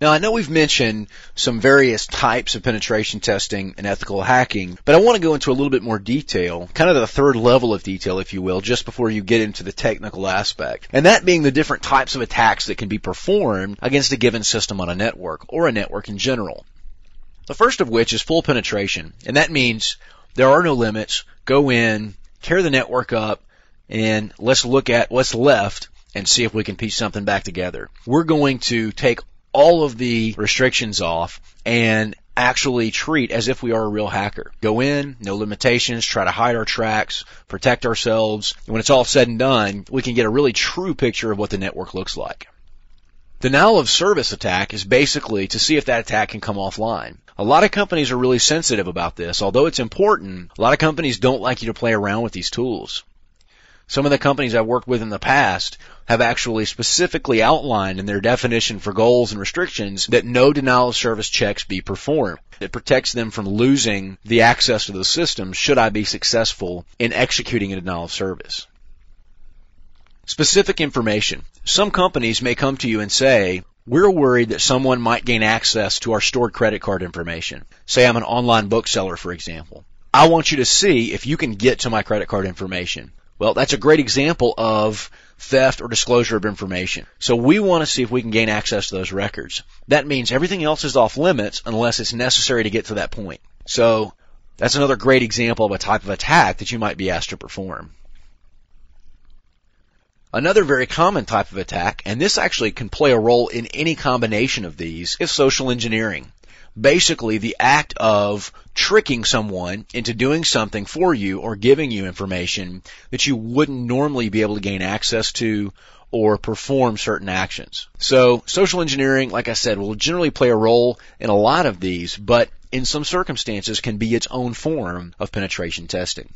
Now, I know we've mentioned some various types of penetration testing and ethical hacking, but I want to go into a little bit more detail, kind of the third level of detail, if you will, just before you get into the technical aspect. And that being the different types of attacks that can be performed against a given system on a network, or a network in general. The first of which is full penetration, and that means there are no limits. Go in, tear the network up, and let's look at what's left and see if we can piece something back together. We're going to take all of the restrictions off and actually treat as if we are a real hacker. Go in, no limitations, try to hide our tracks, protect ourselves. And when it's all said and done, we can get a really true picture of what the network looks like. Denial of service attack is basically to see if that attack can come offline. A lot of companies are really sensitive about this. Although it's important, a lot of companies don't like you to play around with these tools. Some of the companies I've worked with in the past have actually specifically outlined in their definition for goals and restrictions that no denial of service checks be performed. It protects them from losing the access to the system should I be successful in executing a denial of service. Specific information. Some companies may come to you and say, we're worried that someone might gain access to our stored credit card information. Say I'm an online bookseller, for example. I want you to see if you can get to my credit card information. Well, that's a great example of theft or disclosure of information. So we want to see if we can gain access to those records. That means everything else is off limits unless it's necessary to get to that point. So that's another great example of a type of attack that you might be asked to perform. Another very common type of attack, and this actually can play a role in any combination of these, is social engineering. Basically, the act of tricking someone into doing something for you or giving you information that you wouldn't normally be able to gain access to or perform certain actions. So, social engineering, like I said, will generally play a role in a lot of these, but in some circumstances can be its own form of penetration testing.